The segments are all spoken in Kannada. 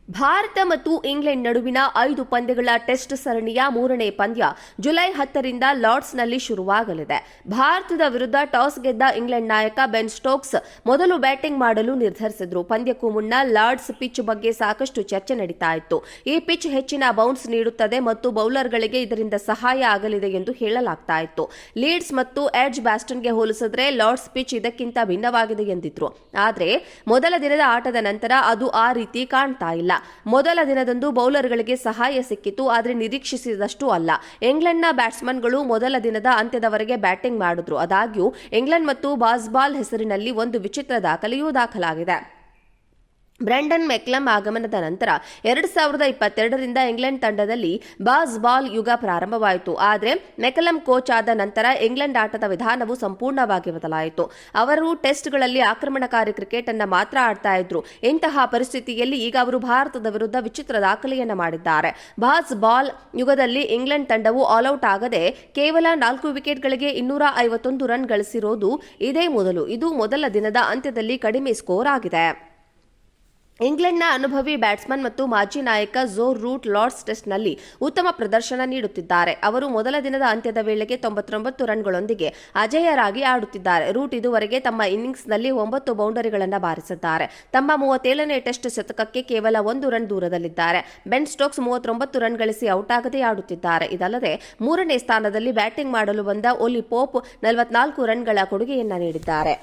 ಭಾರತ ಮತ್ತು ಇಂಗ್ಲೆಂಡ್ ನಡುವಿನ 5 ಪಂದ್ಯಗಳ ಟೆಸ್ಟ್ ಸರಣಿಯ 3ನೇ ಪಂದ್ಯ ಜುಲೈ 10ರಿಂದ ಲಾರ್ಡ್ಸ್ನಲ್ಲಿ ಶುರುವಾಗಲಿದೆ. ಭಾರತದ ವಿರುದ್ಧ ಟಾಸ್ ಗೆದ್ದ ಇಂಗ್ಲೆಂಡ್ ನಾಯಕ ಬೆನ್ ಸ್ಟೋಕ್ಸ್ ಮೊದಲು ಬ್ಯಾಟಿಂಗ್ ಮಾಡಲು ನಿರ್ಧರಿಸಿದ್ರು. ಪಂದ್ಯಕ್ಕೂ ಮುನ್ನ ಲಾರ್ಡ್ಸ್ ಪಿಚ್ ಬಗ್ಗೆ ಸಾಕಷ್ಟು ಚರ್ಚೆ ನಡೀತಾ ಇತ್ತು. ಈ ಪಿಚ್ ಹೆಚ್ಚಿನ ಬೌನ್ಸ್ ನೀಡುತ್ತದೆ ಮತ್ತು ಬೌಲರ್ಗಳಿಗೆ ಇದರಿಂದ ಸಹಾಯ ಆಗಲಿದೆ ಎಂದು ಹೇಳಲಾಗ್ತಾ ಇತ್ತು. ಲೀಡ್ಸ್ ಮತ್ತು ಎಡ್ಜ್ ಬ್ಯಾಸ್ಟನ್ಗೆ ಹೋಲಿಸಿದ್ರೆ ಲಾರ್ಡ್ಸ್ ಪಿಚ್ ಇದಕ್ಕಿಂತ ಭಿನ್ನವಾಗಿದೆ ಎಂದಿದ್ರು. ಆದರೆ ಮೊದಲ ದಿನದ ಆಟದ ನಂತರ ಅದು ಆ ರೀತಿ ಕಾಣ್ತಾ ಇಲ್ಲ. ಮೊದಲ ದಿನದಂದು ಬೌಲರ್ಗಳಿಗೆ ಸಹಾಯ ಸಿಕ್ಕಿತು, ಆದರೆ ನಿರೀಕ್ಷಿಸಿದಷ್ಟು ಅಲ್ಲ. ಇಂಗ್ಲೆಂಡ್ನ ಬ್ಯಾಟ್ಸ್ಮನ್ಗಳು ಮೊದಲ ದಿನದ ಅಂತ್ಯದವರೆಗೆ ಬ್ಯಾಟಿಂಗ್ ಮಾಡಿದ್ರು. ಆದಾಗ್ಯೂ ಇಂಗ್ಲೆಂಡ್ ಮತ್ತು ಬಾಸ್ಬಾಲ್ ಹೆಸರಿನಲ್ಲಿ ಒಂದು ವಿಚಿತ್ರ ದಾಖಲೆಯೂ ದಾಖಲಾಗಿದೆ. ಬ್ರೆಂಡನ್ ಮೆಕ್ಲಮ್ ಆಗಮನದ ನಂತರ 2022ರಿಂದ ಇಂಗ್ಲೆಂಡ್ ತಂಡದಲ್ಲಿ ಬಾಲ್ ಯುಗ ಪ್ರಾರಂಭವಾಯಿತು. ಆದರೆ ಮೆಕ್ಲಮ್ ಕೋಚ್ ಆದ ನಂತರ ಇಂಗ್ಲೆಂಡ್ ಆಟದ ವಿಧಾನವು ಸಂಪೂರ್ಣವಾಗಿ ಬದಲಾಯಿತು. ಅವರು ಟೆಸ್ಟ್ಗಳಲ್ಲಿ ಆಕ್ರಮಣಕಾರಿ ಕ್ರಿಕೆಟ್ ಅನ್ನು ಮಾತ್ರ ಆಡ್ತಾ ಇದ್ರು. ಇಂತಹ ಪರಿಸ್ಥಿತಿಯಲ್ಲಿ ಈಗ ಅವರು ಭಾರತದ ವಿರುದ್ಧ ವಿಚಿತ್ರ ದಾಖಲೆಯನ್ನು ಮಾಡಿದ್ದಾರೆ. ಬಾಲ್ ಯುಗದಲ್ಲಿ ಇಂಗ್ಲೆಂಡ್ ತಂಡವು ಆಲ್ಔಟ್ ಆಗದೆ ಕೇವಲ 4 ವಿಕೆಟ್ಗಳಿಗೆ 251 ರನ್ ಗಳಿಸಿರೋದು ಇದೇ ಮೊದಲು. ಇದು ಮೊದಲ ದಿನದ ಅಂತ್ಯದಲ್ಲಿ ಕಡಿಮೆ ಸ್ಕೋರ್ ಆಗಿದೆ. ಇಂಗ್ಲೆಂಡ್ನ ಅನುಭವಿ ಬ್ಯಾಟ್ಸ್ಮನ್ ಮತ್ತು ಮಾಜಿ ನಾಯಕ ಜೋ ರೂಟ್ ಲಾರ್ಡ್ಸ್ ಟೆಸ್ಟ್ನಲ್ಲಿ ಉತ್ತಮ ಪ್ರದರ್ಶನ ನೀಡುತ್ತಿದ್ದಾರೆ. ಅವರು ಮೊದಲ ದಿನದ ಅಂತ್ಯದ ವೇಳೆಗೆ 99 ರನ್ಗಳೊಂದಿಗೆ ಅಜೇಯರಾಗಿ ಆಡುತ್ತಿದ್ದಾರೆ. ರೂಟ್ ಇದುವರೆಗೆ ತಮ್ಮ ಇನ್ನಿಂಗ್ಸ್ನಲ್ಲಿ 9 ಬೌಂಡರಿಗಳನ್ನು ಬಾರಿಸಿದ್ದಾರೆ. ತಮ್ಮ 37ನೇ ಟೆಸ್ಟ್ ಶತಕಕ್ಕೆ ಕೇವಲ 1 ರನ್ ದೂರದಲ್ಲಿದ್ದಾರೆ. ಬೆನ್ ಸ್ಟೋಕ್ಸ್ 39 ರನ್ ಗಳಿಸಿ ಔಟ್ ಆಗದೆ ಆಡುತ್ತಿದ್ದಾರೆ. ಇದಲ್ಲದೆ 3ನೇ ಸ್ಥಾನದಲ್ಲಿ ಬ್ಯಾಟಿಂಗ್ ಮಾಡಲು ಬಂದ ಒಲಿ ಪೋಪ್ 44 ರನ್ಗಳ ಕೊಡುಗೆಯನ್ನ ನೀಡಿದ್ದಾರೆ.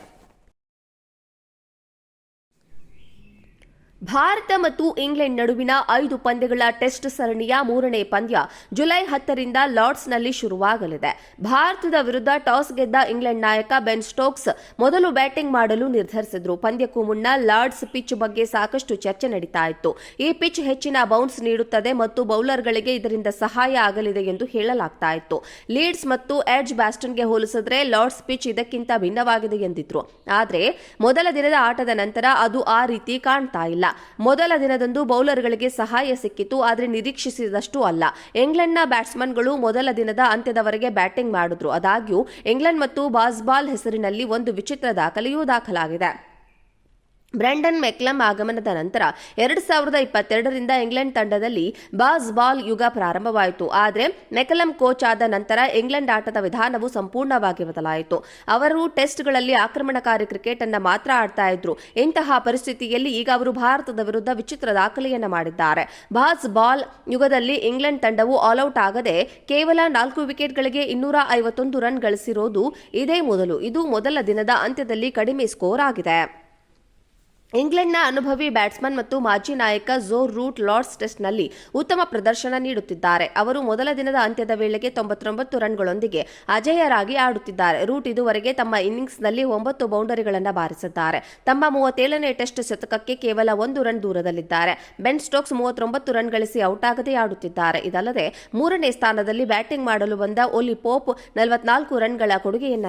ಭಾರತ ಮತ್ತು ಇಂಗ್ಲೆಂಡ್ ನಡುವಿನ 5 ಪಂದ್ಯಗಳ ಟೆಸ್ಟ್ ಸರಣಿಯ 3ನೇ ಪಂದ್ಯ ಜುಲೈ 10ರಿಂದ ಲಾರ್ಡ್ಸ್ನಲ್ಲಿ ಶುರುವಾಗಲಿದೆ. ಭಾರತದ ವಿರುದ್ಧ ಟಾಸ್ ಗೆದ್ದ ಇಂಗ್ಲೆಂಡ್ ನಾಯಕ ಬೆನ್ ಸ್ಟೋಕ್ಸ್ ಮೊದಲು ಬ್ಯಾಟಿಂಗ್ ಮಾಡಲು ನಿರ್ಧರಿಸಿದ್ರು. ಪಂದ್ಯಕ್ಕೂ ಮುನ್ನ ಲಾರ್ಡ್ಸ್ ಪಿಚ್ ಬಗ್ಗೆ ಸಾಕಷ್ಟು ಚರ್ಚೆ ನಡೀತಾ ಇತ್ತು. ಈ ಪಿಚ್ ಹೆಚ್ಚಿನ ಬೌನ್ಸ್ ನೀಡುತ್ತದೆ ಮತ್ತು ಬೌಲರ್ಗಳಿಗೆ ಇದರಿಂದ ಸಹಾಯ ಆಗಲಿದೆ ಎಂದು ಹೇಳಲಾಗ್ತಾ ಇತ್ತು. ಲೀಡ್ಸ್ ಮತ್ತು ಎಡ್ಜ್ ಬ್ಯಾಸ್ಟನ್ಗೆ ಹೋಲಿಸಿದ್ರೆ ಲಾರ್ಡ್ಸ್ ಪಿಚ್ ಇದಕ್ಕಿಂತ ಭಿನ್ನವಾಗಿದೆ ಎಂದಿದ್ರು. ಆದರೆ ಮೊದಲ ದಿನದ ಆಟದ ನಂತರ ಅದು ಆ ರೀತಿ ಕಾಣ್ತಾ ಇಲ್ಲ. ಮೊದಲ ದಿನದಂದು ಬೌಲರ್ಗಳಿಗೆ ಸಹಾಯ ಸಿಕ್ಕಿತು, ಆದರೆ ನಿರೀಕ್ಷಿಸಿದಷ್ಟು ಅಲ್ಲ. ಇಂಗ್ಲೆಂಡ್ನ ಬ್ಯಾಟ್ಸ್ಮನ್ಗಳು ಮೊದಲ ದಿನದ ಅಂತ್ಯದವರೆಗೆ ಬ್ಯಾಟಿಂಗ್ ಮಾಡಿದ್ರು. ಆದಾಗ್ಯೂ ಇಂಗ್ಲೆಂಡ್ ಮತ್ತು ಬಾಸ್ಬಾಲ್ ಹೆಸರಿನಲ್ಲಿ ಒಂದು ವಿಚಿತ್ರ ದಾಖಲೆಯೂ ದಾಖಲಾಗಿದೆ. ಬ್ರೆಂಡನ್ ಮೆಕ್ಲಮ್ ಆಗಮನದ ನಂತರ 2022ರಿಂದ ಇಂಗ್ಲೆಂಡ್ ತಂಡದಲ್ಲಿ ಬಾಲ್ ಯುಗ ಪ್ರಾರಂಭವಾಯಿತು. ಆದರೆ ಮೆಕ್ಲಮ್ ಕೋಚ್ ಆದ ನಂತರ ಇಂಗ್ಲೆಂಡ್ ಆಟದ ವಿಧಾನವು ಸಂಪೂರ್ಣವಾಗಿ ಬದಲಾಯಿತು. ಅವರು ಟೆಸ್ಟ್ಗಳಲ್ಲಿ ಆಕ್ರಮಣಕಾರಿ ಕ್ರಿಕೆಟ್ ಅನ್ನು ಮಾತ್ರ ಆಡ್ತಾ ಇದ್ರು. ಇಂತಹ ಪರಿಸ್ಥಿತಿಯಲ್ಲಿ ಈಗ ಅವರು ಭಾರತದ ವಿರುದ್ಧ ವಿಚಿತ್ರ ದಾಖಲೆಯನ್ನು ಮಾಡಿದ್ದಾರೆ. ಬಾಲ್ ಯುಗದಲ್ಲಿ ಇಂಗ್ಲೆಂಡ್ ತಂಡವು ಆಲ್ಔಟ್ ಆಗದೆ ಕೇವಲ 4 ವಿಕೆಟ್ಗಳಿಗೆ 251 ರನ್ ಗಳಿಸಿರೋದು ಇದೇ ಮೊದಲು. ಇದು ಮೊದಲ ದಿನದ ಅಂತ್ಯದಲ್ಲಿ ಕಡಿಮೆ ಸ್ಕೋರ್ ಆಗಿದೆ. ಇಂಗ್ಲೆಂಡ್ನ ಅನುಭವಿ ಬ್ಯಾಟ್ಸ್ಮನ್ ಮತ್ತು ಮಾಜಿ ನಾಯಕ ಜೋ ರೂಟ್ ಲಾರ್ಡ್ಸ್ ಟೆಸ್ಟ್ನಲ್ಲಿ ಉತ್ತಮ ಪ್ರದರ್ಶನ ನೀಡುತ್ತಿದ್ದಾರೆ. ಅವರು ಮೊದಲ ದಿನದ ಅಂತ್ಯದ ವೇಳೆಗೆ 99 ರನ್ಗಳೊಂದಿಗೆ ಅಜೇಯರಾಗಿ ಆಡುತ್ತಿದ್ದಾರೆ. ರೂಟ್ ಇದುವರೆಗೆ ತಮ್ಮ ಇನ್ನಿಂಗ್ಸ್ನಲ್ಲಿ 9 ಬೌಂಡರಿಗಳನ್ನು ಬಾರಿಸಿದ್ದಾರೆ. ತಮ್ಮ 37ನೇ ಟೆಸ್ಟ್ ಶತಕಕ್ಕೆ ಕೇವಲ 1 ರನ್ ದೂರದಲ್ಲಿದ್ದಾರೆ. ಬೆನ್ ಸ್ಟೋಕ್ಸ್ 39 ರನ್ ಗಳಿಸಿ ಔಟ್ ಆಗದೆ ಆಡುತ್ತಿದ್ದಾರೆ. ಇದಲ್ಲದೆ 3ನೇ ಸ್ಥಾನದಲ್ಲಿ ಬ್ಯಾಟಿಂಗ್ ಮಾಡಲು ಬಂದ ಒಲಿ ಪೋಪ್ 44 ರನ್ಗಳ ಕೊಡುಗೆಯನ್ನ